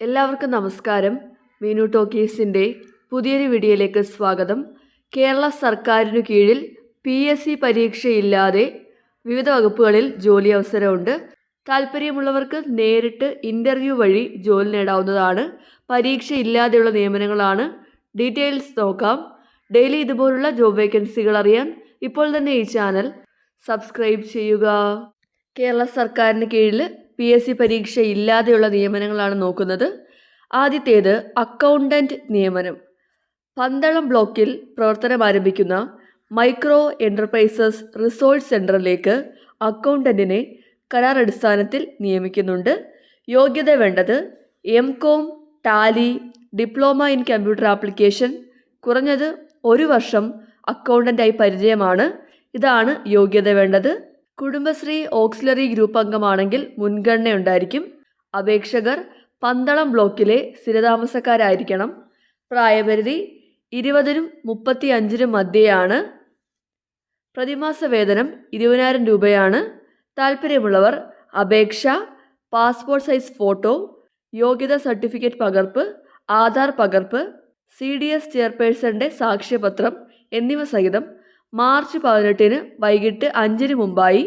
എല്ലാവർക്കും നമസ്കാരം. മീനു ടോക്കീസിൻ്റെ പുതിയൊരു വീഡിയോയിലേക്ക് സ്വാഗതം. കേരള സർക്കാരിനു കീഴിൽ PSC പരീക്ഷയില്ലാതെ വിവിധ വകുപ്പുകളിൽ ജോലി അവസരമുണ്ട്. താല്പര്യമുള്ളവർക്ക് നേരിട്ട് ഇൻ്റർവ്യൂ വഴി ജോലി നേടാവുന്നതാണ്. പരീക്ഷ ഇല്ലാതെയുള്ള നിയമനങ്ങളാണ്. ഡീറ്റെയിൽസ് നോക്കാം. ഡെയിലി ഇതുപോലുള്ള ജോബ് വേക്കൻസികൾ അറിയാൻ ഇപ്പോൾ തന്നെ ഈ ചാനൽ സബ്സ്ക്രൈബ് ചെയ്യുക. കേരള സർക്കാരിന് കീഴിൽ PSC പരീക്ഷ ഇല്ലാതെയുള്ള നിയമനങ്ങളാണ് നോക്കുന്നത്. ആദ്യത്തേത് അക്കൗണ്ടൻറ്റ് നിയമനം. പന്തളം ബ്ലോക്കിൽ പ്രവർത്തനം ആരംഭിക്കുന്ന മൈക്രോ എൻ്റർപ്രൈസസ് റിസോഴ്സ് സെൻറ്ററിലേക്ക് അക്കൗണ്ടൻറ്റിനെ കരാർ അടിസ്ഥാനത്തിൽ നിയമിക്കുന്നുണ്ട്. യോഗ്യത വേണ്ടത് MCOM, Tally, diploma in computer application, കുറഞ്ഞത് 1 വർഷം അക്കൗണ്ടൻ്റായി പരിചയമാണ്. ഇതാണ് യോഗ്യത വേണ്ടത്. കുടുംബശ്രീ ഓക്സിലറി ഗ്രൂപ്പ് അംഗമാണെങ്കിൽ മുൻഗണന ഉണ്ടായിരിക്കും. അപേക്ഷകർ പന്തളം ബ്ലോക്കിലെ സ്ഥിരതാമസക്കാരായിരിക്കണം. പ്രായപരിധി 20-നും 35-നും മധ്യയാണ്. പ്രതിമാസ വേതനം 20,000 രൂപയാണ്. താല്പര്യമുള്ളവർ അപേക്ഷ, പാസ്പോർട്ട് സൈസ് ഫോട്ടോ, യോഗ്യതാ സർട്ടിഫിക്കറ്റ് പകർപ്പ്, ആധാർ പകർപ്പ്, CDS ചെയർപേഴ്സന്റെ സാക്ഷ്യപത്രം എന്നിവ സഹിതം മാർച്ച് 18-ന് വൈകിട്ട് 5-ന് മുമ്പായി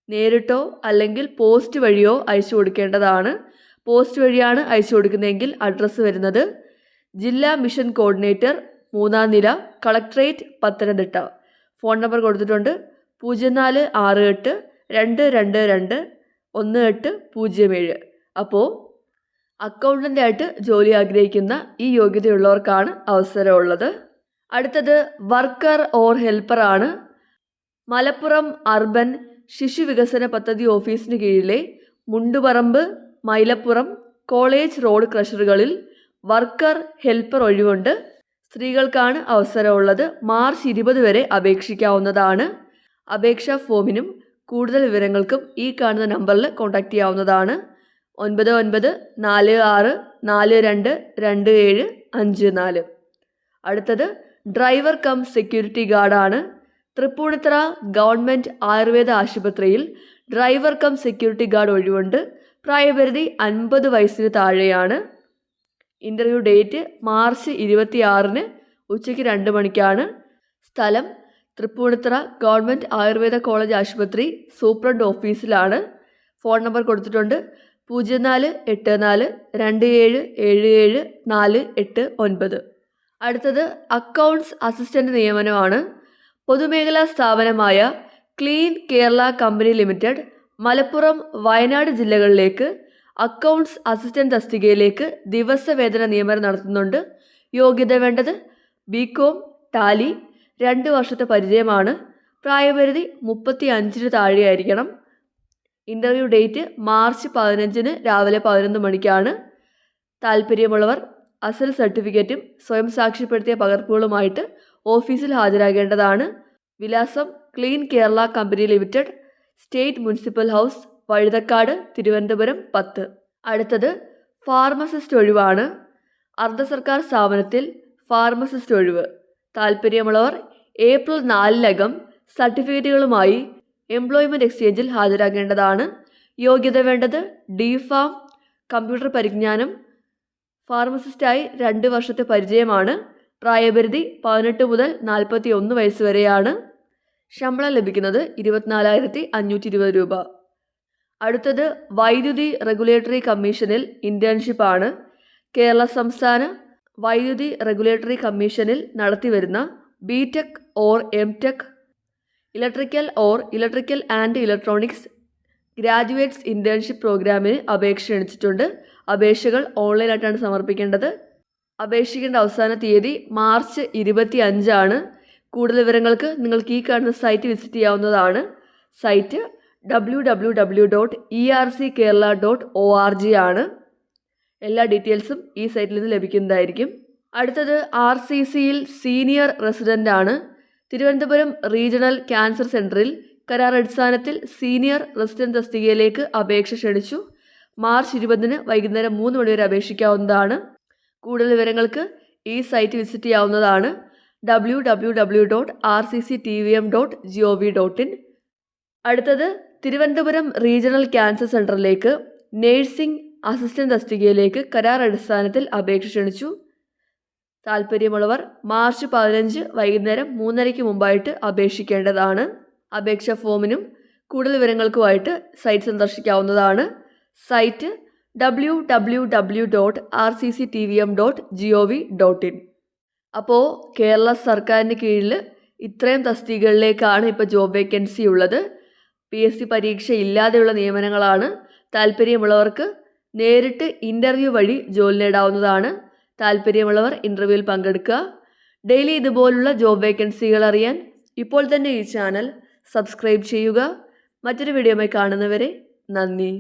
നേരിട്ടോ അല്ലെങ്കിൽ പോസ്റ്റ് വഴിയോ അയച്ചു കൊടുക്കേണ്ടതാണ്. പോസ്റ്റ് വഴിയാണ് അയച്ചു കൊടുക്കുന്നതെങ്കിൽ അഡ്രസ്സ് വരുന്നത് ജില്ലാ മിഷൻ കോർഡിനേറ്റർ, 3-ാം നില, കളക്ട്രേറ്റ്, പത്തനംതിട്ട. ഫോൺ നമ്പർ കൊടുത്തിട്ടുണ്ട് 0468221807. അപ്പോൾ അക്കൗണ്ടൻ്റ് ആയിട്ട് ജോലി ആഗ്രഹിക്കുന്ന ഈ യോഗ്യതയുള്ളവർക്കാണ് അവസരമുള്ളത്. അടുത്തത് വർക്കർ ഓർ ഹെൽപ്പർ ആണ്. മലപ്പുറം അർബൻ ശിശു വികസന പദ്ധതി ഓഫീസിന് കീഴിലെ മുണ്ടുപറമ്പ്, മൈലപ്പുറം, കോളേജ് റോഡ് ക്രഷറുകളിൽ വർക്കർ ഹെൽപ്പർ ഒഴിവുണ്ട്. സ്ത്രീകൾക്കാണ് അവസരമുള്ളത്. മാർച്ച് 20 വരെ അപേക്ഷിക്കാവുന്നതാണ്. അപേക്ഷാ ഫോമിനും കൂടുതൽ വിവരങ്ങൾക്കും ഈ കാണുന്ന നമ്പറിൽ കോൺടാക്റ്റ് ചെയ്യാവുന്നതാണ്. 9946422754. അടുത്തത് ഡ്രൈവർ കം സെക്യൂരിറ്റി ഗാർഡാണ്. തൃപ്പൂണിത്തറ ഗവൺമെൻറ് ആയുർവേദ ആശുപത്രിയിൽ ഡ്രൈവർ കം സെക്യൂരിറ്റി ഗാർഡ് ഒഴിവുണ്ട്. പ്രായപരിധി 50 വയസ്സിന് താഴെയാണ്. ഇൻ്റർവ്യൂ ഡേറ്റ് മാർച്ച് 26-ന് ഉച്ചയ്ക്ക് 2 മണിക്കാണ്. സ്ഥലം തൃപ്പൂണിത്തറ ഗവൺമെൻറ് ആയുർവേദ കോളേജ് ആശുപത്രി സൂപ്രണ്ട് ഓഫീസിലാണ്. ഫോൺ നമ്പർ കൊടുത്തിട്ടുണ്ട് 0484277748. അടുത്തത് അക്കൗണ്ട്സ് അസിസ്റ്റൻ്റ് നിയമനമാണ്. പൊതുമേഖലാ സ്ഥാപനമായ clean Kerala company limited Malappuram, Wayanad ജില്ലകളിലേക്ക് അക്കൗണ്ട്സ് അസിസ്റ്റൻ്റ് തസ്തികയിലേക്ക് ദിവസവേതന നിയമനം നടത്തുന്നുണ്ട്. യോഗ്യത വേണ്ടത് BCom, ടാലി, 2 വർഷത്തെ പരിചയമാണ്. പ്രായപരിധി 35-ന് താഴെയായിരിക്കണം. ഇൻ്റർവ്യൂ ഡേറ്റ് മാർച്ച് 15-ന് രാവിലെ 11 മണിക്കാണ്. താല്പര്യമുള്ളവർ അസൽ സർട്ടിഫിക്കറ്റും സ്വയം സാക്ഷ്യപ്പെടുത്തിയ പകർപ്പുകളുമായിട്ട് ഓഫീസിൽ ഹാജരാകേണ്ടതാണ്. വിലാസം clean Kerala company limited, state municipal house, Vazhuthacaud, Thiruvananthapuram 10. അടുത്തത് ഫാർമസിസ്റ്റ് ഒഴിവാണ്. അർദ്ധ സർക്കാർ സ്ഥാപനത്തിൽ ഫാർമസിസ്റ്റ് ഒഴിവ്. താല്പര്യമുള്ളവർ ഏപ്രിൽ 4-നകം സർട്ടിഫിക്കറ്റുകളുമായി എംപ്ലോയ്മെൻറ്റ് എക്സ്ചേഞ്ചിൽ ഹാജരാകേണ്ടതാണ്. യോഗ്യത വേണ്ടത് DPharm, കമ്പ്യൂട്ടർ പരിജ്ഞാനം. ഫാർമസിസ്റ്റായി 2 വർഷത്തെ പരിചയമാണ്. പ്രായപരിധി 18 മുതൽ 41 വയസ്സ് വരെയാണ്. ശമ്പളം ലഭിക്കുന്നത് 24,520 രൂപ. അടുത്തത് വൈദ്യുതി റെഗുലേറ്ററി കമ്മീഷനിൽ ഇൻറ്റേൺഷിപ്പാണ്. കേരള സംസ്ഥാന വൈദ്യുതി റെഗുലേറ്ററി കമ്മീഷനിൽ നടത്തിവരുന്ന BTech or MTech, electrical and electronics graduates internship പ്രോഗ്രാമിന് അപേക്ഷ ക്ഷണിച്ചിട്ടുണ്ട്. അപേക്ഷകൾ ഓൺലൈനായിട്ടാണ് സമർപ്പിക്കേണ്ടത്. അപേക്ഷിക്കേണ്ട അവസാന തീയതി മാർച്ച് 25 കൂടുതൽ വിവരങ്ങൾക്ക് നിങ്ങൾക്ക് ഈ കാണുന്ന സൈറ്റ് വിസിറ്റ് ചെയ്യാവുന്നതാണ്. സൈറ്റ് www.erckerala.org ആണ്. എല്ലാ ഡീറ്റെയിൽസും ഈ സൈറ്റിൽ നിന്ന് ലഭിക്കുന്നതായിരിക്കും. അടുത്തത് RCCയിൽ സീനിയർ റെസിഡൻ്റ് ആണ്. തിരുവനന്തപുരം റീജിയണൽ ക്യാൻസർ സെൻറ്ററിൽ കരാർ അടിസ്ഥാനത്തിൽ സീനിയർ റെസിഡൻ്റ് തസ്തികയിലേക്ക് അപേക്ഷ ക്ഷണിച്ചു. മാർച്ച് 20-ന് വൈകുന്നേരം 3 മണി വരെ അപേക്ഷിക്കാവുന്നതാണ്. കൂടുതൽ വിവരങ്ങൾക്ക് ഈ സൈറ്റ് വിസിറ്റ് ചെയ്യാവുന്നതാണ്. www.rcctvm.gov.in. അടുത്തത് തിരുവനന്തപുരം റീജിയണൽ ക്യാൻസർ സെൻറ്ററിലേക്ക് നേഴ്സിംഗ് അസിസ്റ്റന്റ് തസ്തികയിലേക്ക് കരാർ അടിസ്ഥാനത്തിൽ അപേക്ഷ ക്ഷണിച്ചു. താല്പര്യമുള്ളവർ മാർച്ച് 15 വൈകുന്നേരം 3:30 മുമ്പായിട്ട് അപേക്ഷിക്കേണ്ടതാണ്. അപേക്ഷാ ഫോമിനും കൂടുതൽ വിവരങ്ങൾക്കുമായിട്ട് സൈറ്റ് സന്ദർശിക്കാവുന്നതാണ്. Site www.rcctvm.gov.in. അപ്പോൾ കേരള സർക്കാരിന് കീഴിൽ ഇത്രയും തസ്തികകളിലേക്കാണ് ഇപ്പോൾ ജോബ് വേക്കൻസി ഉള്ളത്. PSC പരീക്ഷ ഇല്ലാതെയുള്ള നിയമനങ്ങളാണ്. താല്പര്യമുള്ളവർക്ക് നേരിട്ട് ഇൻ്റർവ്യൂ വഴി ജോലി നേടാവുന്നതാണ്. താല്പര്യമുള്ളവർ ഇൻ്റർവ്യൂവിൽ പങ്കെടുക്കുക. ഡെയിലി ഇതുപോലുള്ള ജോബ് വേക്കൻസികൾ അറിയാൻ ഇപ്പോൾ തന്നെ ഈ ചാനൽ സബ്സ്ക്രൈബ് ചെയ്യുക. മറ്റൊരു വീഡിയോയുമായി കാണുന്നവരെ നന്ദി.